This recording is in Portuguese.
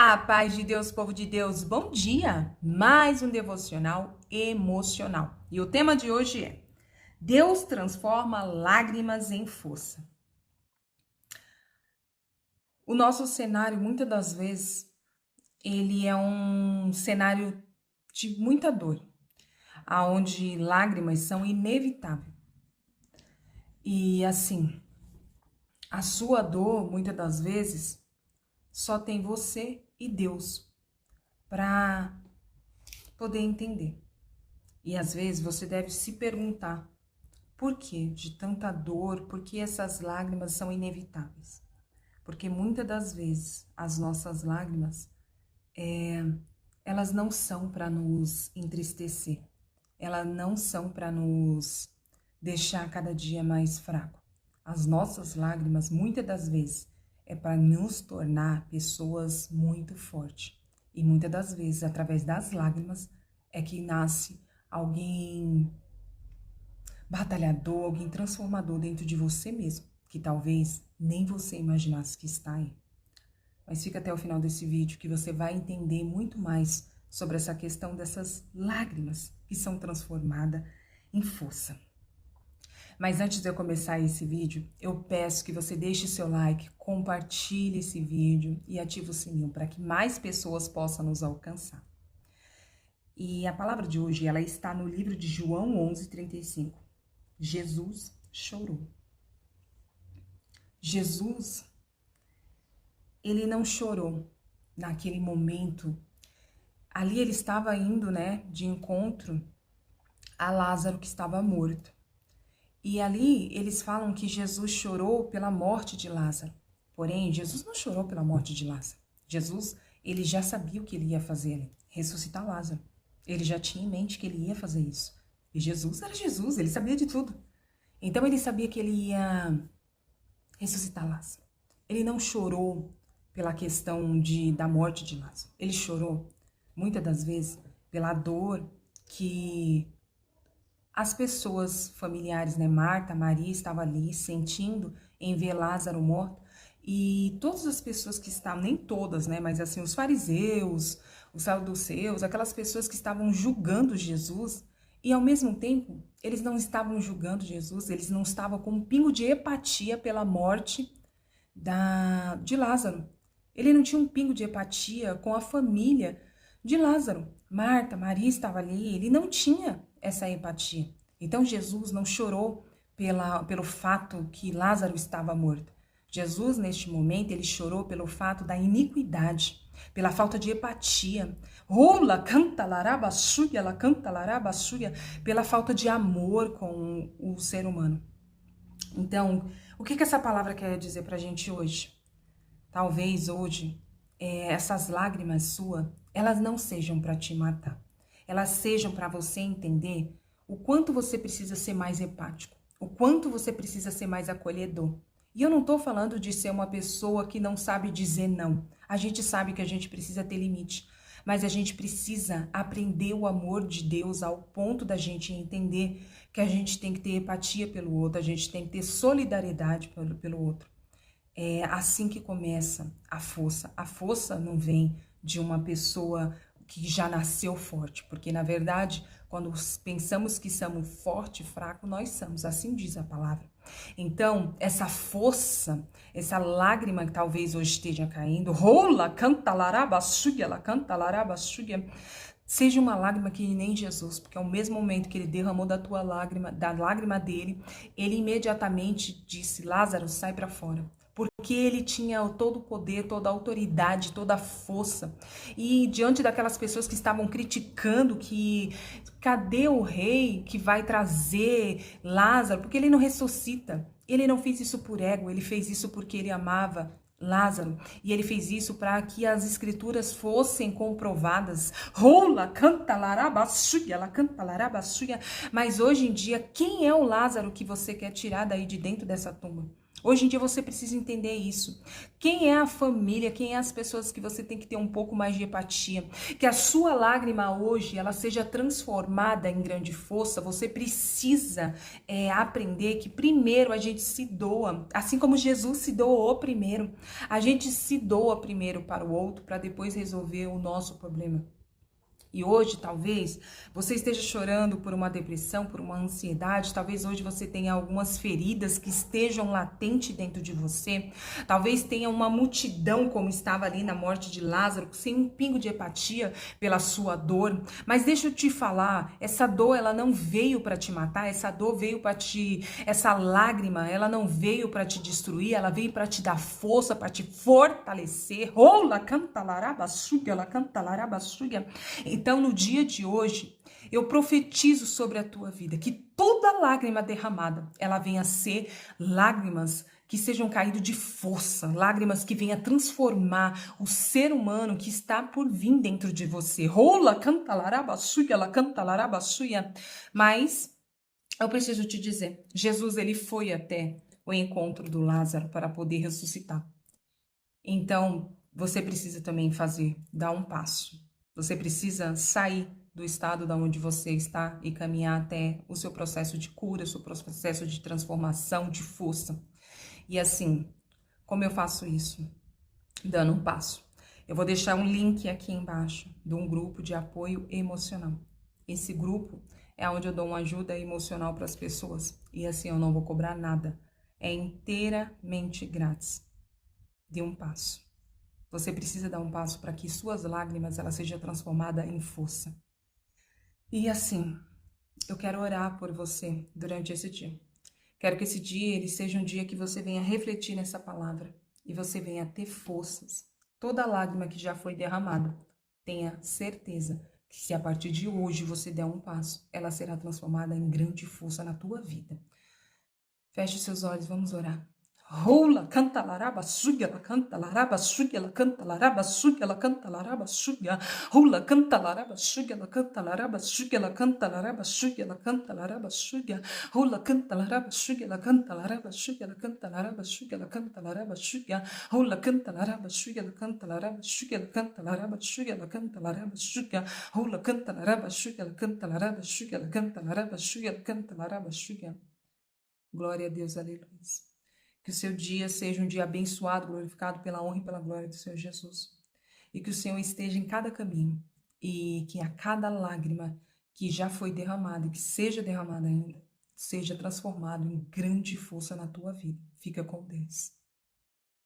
A paz de Deus, povo de Deus, bom dia! Mais um devocional emocional. E o tema de hoje é: Deus transforma lágrimas em força. O nosso cenário, muitas das vezes, ele é um cenário de muita dor, aonde lágrimas são inevitáveis. E assim, a sua dor, muitas das vezes, só tem você e Deus para poder entender. E às vezes você deve se perguntar: por que de tanta dor? Por que essas lágrimas são inevitáveis? Porque muitas das vezes as nossas lágrimas, elas não são para nos entristecer. Elas não são para nos deixar cada dia mais fraco. As nossas lágrimas, muitas das vezes, é para nos tornar pessoas muito fortes. E muitas das vezes, através das lágrimas, é que nasce alguém batalhador, alguém transformador dentro de você mesmo, que talvez nem você imaginasse que está aí. Mas fica até o final desse vídeo que você vai entender muito mais sobre essa questão dessas lágrimas que são transformadas em força. Mas antes de eu começar esse vídeo, eu peço que você deixe seu like, compartilhe esse vídeo e ative o sininho para que mais pessoas possam nos alcançar. E a palavra de hoje, ela está no livro de João 11:35. Jesus chorou. Jesus, ele não chorou naquele momento. Ali ele estava indo, de encontro a Lázaro que estava morto. E ali eles falam que Jesus chorou pela morte de Lázaro. Porém, Jesus não chorou pela morte de Lázaro. Jesus, ele já sabia o que ele ia fazer ali, ressuscitar Lázaro. Ele já tinha em mente que ele ia fazer isso. E Jesus era Jesus, ele sabia de tudo. Então ele sabia que ele ia ressuscitar Lázaro. Ele não chorou pela questão da morte de Lázaro. Ele chorou, muitas das vezes, pela dor que as pessoas familiares, Marta, Maria, estavam ali sentindo em ver Lázaro morto. E todas as pessoas que estavam, nem todas, mas assim, os fariseus, os saduceus, aquelas pessoas que estavam julgando Jesus, e ao mesmo tempo, eles não estavam julgando Jesus, eles não estavam com um pingo de empatia pela morte de Lázaro. Ele não tinha um pingo de empatia com a família de Lázaro. Marta, Maria estava ali, ele não tinha essa empatia. Então Jesus não chorou pelo fato que Lázaro estava morto. Jesus, neste momento, ele chorou pelo fato da iniquidade, pela falta de empatia. Rola, canta, larabassuia, ela canta, larabassuia, pela falta de amor com o ser humano. Então, o que essa palavra quer dizer pra gente hoje? Talvez hoje, essas lágrimas suas, elas não sejam para te matar. Elas sejam para você entender o quanto você precisa ser mais empático, o quanto você precisa ser mais acolhedor. E eu não estou falando de ser uma pessoa que não sabe dizer não. A gente sabe que a gente precisa ter limite, mas a gente precisa aprender o amor de Deus ao ponto da gente entender que a gente tem que ter empatia pelo outro, a gente tem que ter solidariedade pelo outro. É assim que começa a força. A força não vem de uma pessoa que já nasceu forte, porque na verdade, quando pensamos que somos forte e fraco, nós somos, assim diz a palavra. Então, essa força, essa lágrima que talvez hoje esteja caindo, rola, canta larabassuia, ela canta larabassuia, seja uma lágrima que nem Jesus, porque ao mesmo momento que ele derramou da lágrima dele, ele imediatamente disse: Lázaro, sai para fora. Porque ele tinha todo o poder, toda a autoridade, toda a força. E diante daquelas pessoas que estavam criticando que cadê o rei que vai trazer Lázaro? Porque ele não ressuscita. Ele não fez isso por ego, ele fez isso porque ele amava Lázaro. E ele fez isso para que as escrituras fossem comprovadas. Rola, canta, larabassuia, ela canta, larabassuia. Mas hoje em dia, quem é o Lázaro que você quer tirar daí de dentro dessa tumba? Hoje em dia você precisa entender isso. Quem é a família, quem é as pessoas que você tem que ter um pouco mais de empatia. Que a sua lágrima hoje, ela seja transformada em grande força. Você precisa aprender que primeiro a gente se doa. Assim como Jesus se doou primeiro. A gente se doa primeiro para o outro, para depois resolver o nosso problema. E hoje, talvez, você esteja chorando por uma depressão, por uma ansiedade. Talvez hoje você tenha algumas feridas que estejam latentes dentro de você. Talvez tenha uma multidão, como estava ali na morte de Lázaro, sem um pingo de empatia pela sua dor. Mas deixa eu te falar, essa dor, ela não veio para te matar. Essa dor veio para te... Essa lágrima, ela não veio para te destruir. Ela veio para te dar força, para te fortalecer. Rola, canta, larabassuga, ela canta, larabassuga. Então, no dia de hoje, eu profetizo sobre a tua vida que toda lágrima derramada, ela venha a ser lágrimas que sejam caídas de força, lágrimas que venham transformar o ser humano que está por vir dentro de você. Rola, canta, larabassuia, ela canta, larabassuia. Mas eu preciso te dizer, Jesus, ele foi até o encontro do Lázaro para poder ressuscitar. Então, você precisa também dar um passo. Você precisa sair do estado da onde você está e caminhar até o seu processo de cura, o seu processo de transformação, de força. E assim, como eu faço isso? Dando um passo. Eu vou deixar um link aqui embaixo de um grupo de apoio emocional. Esse grupo é onde eu dou uma ajuda emocional para as pessoas. E assim, eu não vou cobrar nada. É inteiramente grátis. Dê um passo. Você precisa dar um passo para que suas lágrimas ela seja transformada em força. E assim, eu quero orar por você durante esse dia. Quero que esse dia ele seja um dia que você venha refletir nessa palavra e você venha ter forças. Toda lágrima que já foi derramada, tenha certeza que se a partir de hoje você der um passo, ela será transformada em grande força na tua vida. Feche seus olhos, vamos orar. Rola, canta laraba suga, ela canta laraba suga, ela canta laraba suga, ela canta laraba suga. Rola, canta laraba suga, ela canta laraba suga, ela canta laraba suga, ela canta laraba suga. Rola, canta laraba suga, ela canta laraba suga, ela canta laraba suga, ela canta laraba suga. Rola, canta laraba suga, ela canta laraba suga, ela canta laraba suga, ela canta laraba suga. Rola, canta laraba suga, ela canta laraba suga, ela canta laraba suga, ela canta laraba suga. Glória a Deus, aleluia. Que o seu dia seja um dia abençoado, glorificado pela honra e pela glória do Senhor Jesus. E que o Senhor esteja em cada caminho e que a cada lágrima que já foi derramada e que seja derramada ainda, seja transformado em grande força na tua vida. Fica com Deus.